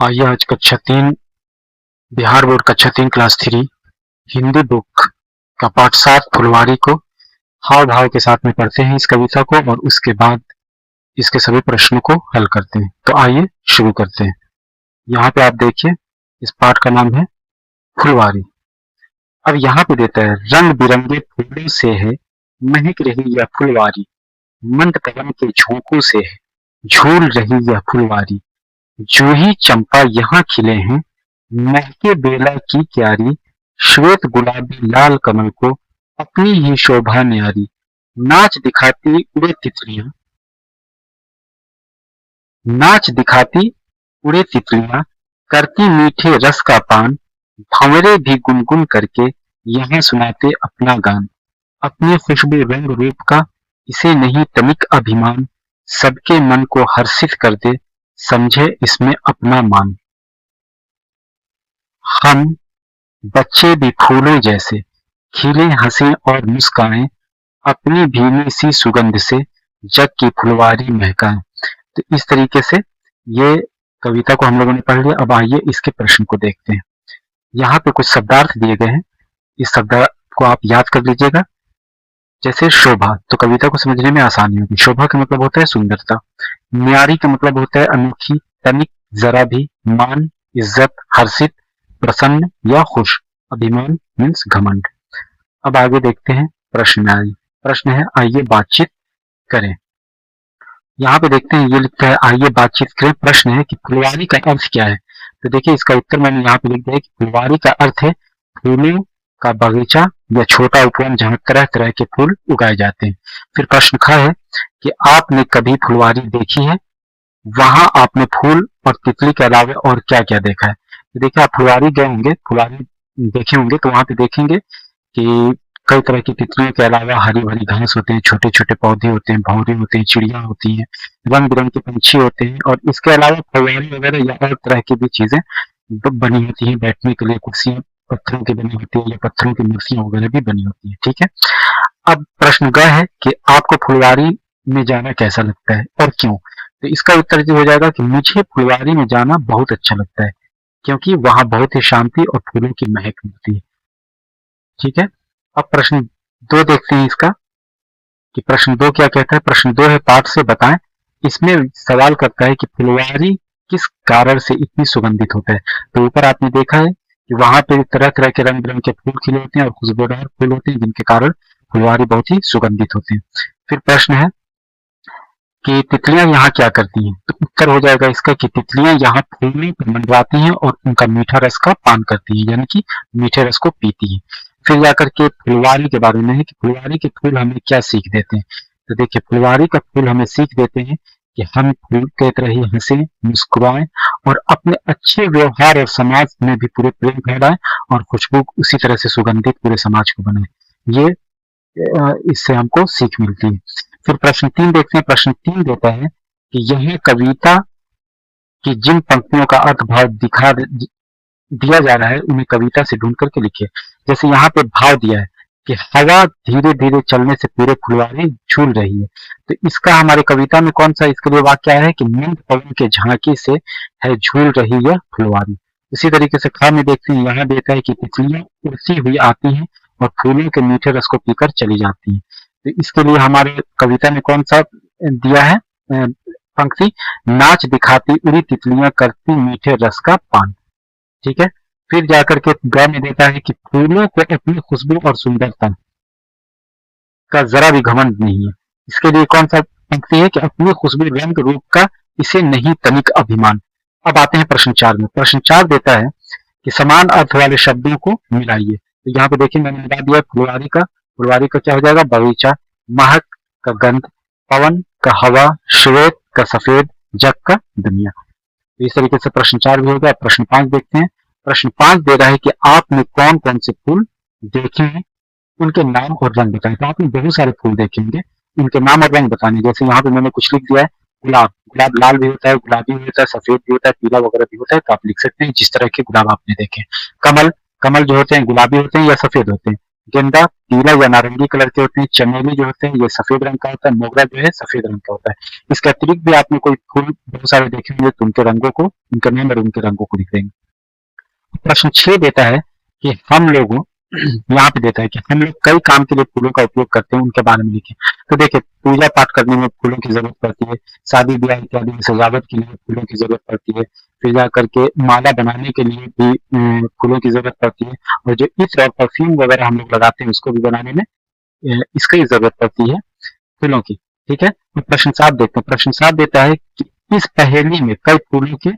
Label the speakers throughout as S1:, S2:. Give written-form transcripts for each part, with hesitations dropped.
S1: आइए आज कक्षा 3 बिहार बोर्ड कक्षा 3 क्लास 3 हिंदी बुक का पाठ 7 फुलवारी को हाव भाव के साथ में पढ़ते हैं इस कविता को और उसके बाद इसके सभी प्रश्नों को हल करते हैं। तो आइए शुरू करते हैं। यहाँ पे आप देखिए इस पाठ का नाम है फुलवारी। अब यहाँ पे देता है रंग बिरंगे फूलों से है महक रही यह फुलवारी, मंद पवन के झोंकों से है झूल रही यह फुलवारी, जूही चंपा यहाँ खिले हैं महके बेला की क्यारी, श्वेत गुलाबी लाल कमल को अपनी ही शोभा न्यारी, नाच दिखाती उड़े तितलियां नाच दिखाती उड़े तितलियां करती मीठे रस का पान, भंवरे भी गुनगुन करके यहाँ सुनाते अपना गान, अपने खुशबू रंग रूप का इसे नहीं तनिक अभिमान, सबके मन को हर्षित कर दे समझे इसमें अपना मान। हम बच्चे भी फूलों जैसे खिले हंसे और मुस्काएं, अपनी भीनी सी सुगंध से जग की फुलवारी महकाएं। तो इस तरीके से ये कविता को हम लोगों ने पढ़ लिया। अब आइए इसके प्रश्न को देखते हैं। यहाँ पे कुछ शब्दार्थ दिए गए हैं, इस शब्दार्थ को आप याद कर लीजिएगा। जैसे शोभा, तो कविता को समझने में आसानी होगी। शोभा का मतलब होता है सुंदरता, न्यारी का मतलब होता है अनोखी, तनिक, जरा भी, मान, इज्जत, हर्षित, प्रसन्न या खुश, अभिमान मीन्स घमंड। अब आगे देखते हैं प्रश्न में। आइए प्रश्न है आइए बातचीत करें। यहाँ पे देखते हैं ये लिखता है आइए बातचीत करें। प्रश्न है कि फुलवारी का अर्थ क्या है। तो देखिए इसका उत्तर मैंने यहाँ पे लिख दिया है कि फुलवारी का अर्थ है फूलों का बगीचा या छोटा उपवन जहाँ तरह तरह के फूल उगाए जाते हैं। फिर प्रश्न ख है कि आपने कभी फुलवारी देखी है, वहां आपने फूल और तितली के अलावा और क्या क्या देखा है। तो देखिए आप फुलवारी गए होंगे, फुलवारी देखे होंगे, तो वहां पे देखेंगे कि कई तरह की तितलियों के अलावा हरी भरी घास होते हैं, छोटे छोटे पौधे होते हैं, भंवरे होते हैं, चिड़िया होती हैं, रंग बिरंगे पंछी होते हैं और इसके अलावा फुलवारी वगैरह या और तरह की भी चीजें बनी होती हैं। बैठने के लिए कुर्सियां पत्थरों की बनी होती है या पत्थरों की मूर्तियां वगैरह भी बनी होती है। ठीक है, अब प्रश्न ग है कि आपको फुलवारी में जाना कैसा लगता है और क्यों। तो इसका उत्तर जो हो जाएगा कि मुझे फुलवारी में जाना बहुत अच्छा लगता है क्योंकि वहां बहुत ही शांति और फूलों की महक मिलती है। ठीक है, अब प्रश्न 2 देखते हैं इसका कि प्रश्न 2 क्या कहता है। प्रश्न 2 है पाठ से बताएं। इसमें सवाल करता है कि फुलवारी किस कारण से इतनी सुगंधित होता है। तो ऊपर आपने देखा है कि वहां पे तरह तरह के रंग बिरंग के फूल खिले होते हैं और खुशबूदार फूल होते हैं जिनके कारण फुलवारी बहुत ही सुगंधित होती है। फिर प्रश्न है कि तितलियां यहाँ क्या करती हैं। तो उत्तर हो जाएगा इसका कि तितलियां यहाँ फूलों पर मंडराती हैं और उनका मीठा रस का पान करती हैं, यानी कि मीठे रस को पीती हैं। फिर जाकर के फुलवारी के बारे में है कि फुलवारी के फूल हमें क्या सीख देते हैं। तो देखिए फुलवारी का फूल हमें सीख देते हैं कि हम फूल की तरह ही हंसे, मुस्कुराएं और अपने अच्छे व्यवहार और समाज में भी पूरे प्रेम फैलाएं और खुशबू उसी तरह से सुगंधित पूरे समाज को बनाएं। ये इससे हमको सीख मिलती है। फिर प्रश्न 3 देखते हैं। प्रश्न 3 देता है कि यह कविता की जिन पंक्तियों का अर्थ भाव दिया जा रहा है उन्हें कविता से ढूंढ करके लिखिए। जैसे यहाँ पे भाव दिया है कि हवा धीरे धीरे चलने से पूरे फुलवारी झूल रही है। तो इसका हमारे कविता में कौन सा इसके लिए वाक्य है कि मंद पवन के झांकी से है झूल रही यह फुलवारी। इसी तरीके से खा में देखते हैं, यहाँ देता है कि तितलियां उड़ती हुई आती हैं और फूलों के मीठे रस को पीकर चली जाती हैं। तो इसके लिए हमारे कविता में कौन सा दिया है पंक्ति, नाच दिखाती उड़ी तितलियां करती मीठे रस का पान। ठीक है, फिर जाकर के ग में देता है कि फूलों को अपनी खुशबू और सुंदरता का जरा भी घमंड नहीं है। इसके लिए कौन सा पंक्ति है कि अपनी खुशबू रंग रूप का इसे नहीं तनिक अभिमान। अब आते हैं प्रश्न 4 में। प्रश्न 4 देता है कि समान अर्थ वाले शब्दों को मिलाइए। तो यहाँ पे देखिए मैंने मिला दिया फुलवारी का। फुलवारी का क्या हो जाएगा, बगीचा, महक का गंध, पवन का हवा, श्वेत का सफेद, जग का दुनिया। तो इस तरीके से प्रश्न 4 भी हो गया। प्रश्न 5 देखते हैं। प्रश्न 5 दे रहा है कि आपने कौन कौन से फूल देखे हैं, उनके नाम और रंग बताएं। तो आपने बहुत सारे फूल देखे होंगे, उनके नाम और रंग बताने। जैसे यहाँ पे मैंने कुछ लिख दिया है, गुलाब, गुलाब लाल भी होता है, गुलाबी भी होता है, सफेद भी होता है, पीला वगैरह भी होता है। तो आप लिख सकते हैं जिस तरह के गुलाब आपने देखे। कमल, कमल जो होते हैं गुलाबी होते हैं या सफेद होते हैं। गेंदा पीला या नारंगी कलर के होते हैं, चमेली जो होते हैं ये सफेद रंग का होता है, मोगरा जो है सफेद रंग का होता है। इसके अतिरिक्त भी आपने कोई फूल बहुत सारे देखे होंगे तो उनके रंगों को, उनके नाम और उनके रंगों को लिख देंगे। प्रश्न 6 देता है कि हम लोग यहाँ पे देता है कि हम लोग कई काम के लिए फूलों का उपयोग करते हैं, उनके बारे में लिखें। तो देखिए, पूजा पाठ करने में फूलों की जरूरत पड़ती है, शादी ब्याह इत्यादि में सजावट के लिए फूलों की जरूरत पड़ती है, फिर जा करके माला बनाने के लिए भी फूलों की जरूरत पड़ती है, और जो इत्र और परफ्यूम वगैरह हम लोग लगाते हैं उसको भी बनाने में इसकी जरूरत पड़ती है फूलों की। ठीक है, तो प्रश्न 7 देखते हैं। प्रश्न 7 देता है कि इस पहेली में कई फूलों के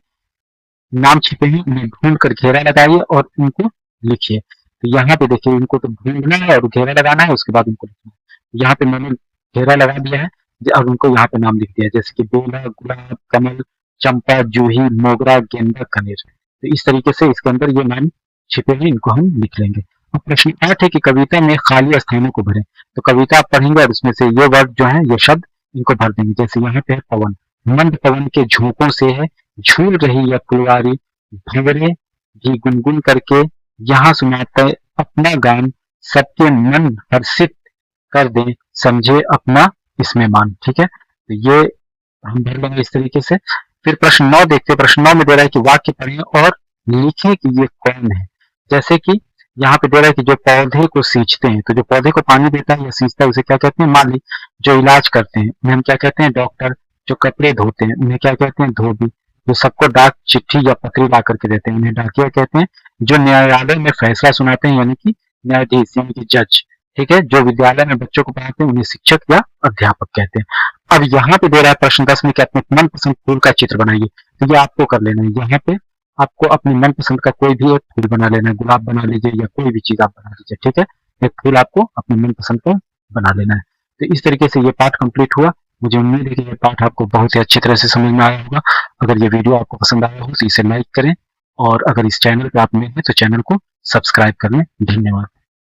S1: नाम छिपे हैं, उन्हें ढूंढ कर घेरा लगाइए और उनको लिखिए। तो यहाँ पे देखिए, इनको तो ढूंढना है और घेरा लगाना है, उसके बाद उनको लिखना है। यहाँ पे मैंने घेरा लगा दिया है, अब उनको यहाँ पे नाम लिख दिया है, जैसे कि बेला, गुलाब, कमल, चंपा, जूही, मोगरा, गेंदा, कनेर। तो इस तरीके से इसके अंदर ये नाम छिपे हैं, इनको हम लिख लेंगे। और प्रश्न 8 है कि कविता में खाली स्थानों को भरें। तो कविता आप पढ़ेंगे और उसमें से ये वर्ड जो है, ये शब्द इनको भर देंगे। जैसे यहाँ पे है पवन, मंद पवन के झोंकों से है झूल रही यह फुलवारी, भंवरे भी गुनगुन करके यहाँ सुनाते अपना गान, सबके मन हर्षित कर दें, समझे अपना इसमें मान। ठीक है, तो ये हम भर लेंगे इस तरीके से। फिर प्रश्न 9 देखते हैं। प्रश्न 9 में दे रहा है कि वाक्य पढ़ें और लिखें कि ये कौन है। जैसे कि यहाँ पे दे रहा है कि जो पौधे को सींचते हैं, तो जो पौधे को पानी देता है या सींचता है उसे क्या कहते हैं? माली। जो इलाज करते हैं उन्हें हम क्या कहते हैं? डॉक्टर। जो कपड़े धोते हैं उन्हें क्या कहते हैं? धोबी। जो सबको डाक चिट्ठी या पत्री ला करके देते हैं उन्हें डाकिया कहते हैं। जो न्यायालय में फैसला सुनाते हैं यानी कि न्यायाधीश यानी कि जज। ठीक है, जो विद्यालय में बच्चों को पढ़ाते हैं उन्हें शिक्षक या अध्यापक कहते हैं। अब यहाँ पे दे रहा है प्रश्न 10 में कि अपने मनपसंद फूल का चित्र बनाइए। तो ये आपको कर लेना है। यहाँ पे आपको अपनी मनपसंद का कोई भी एक फूल बना लेना है, गुलाब बना लीजिए या कोई भी चीज आप बना लीजिए। ठीक है, एक फूल आपको अपनी मनपसंद का बना लेना है। तो इस तरीके से ये पाठ कंप्लीट हुआ। मुझे उम्मीद है कि ये पाठ आपको बहुत ही अच्छी तरह से समझ में आया होगा। अगर ये वीडियो आपको पसंद आया हो तो इसे लाइक करें, और अगर इस चैनल पे आप नए हैं तो चैनल को सब्सक्राइब कर लें। धन्यवाद।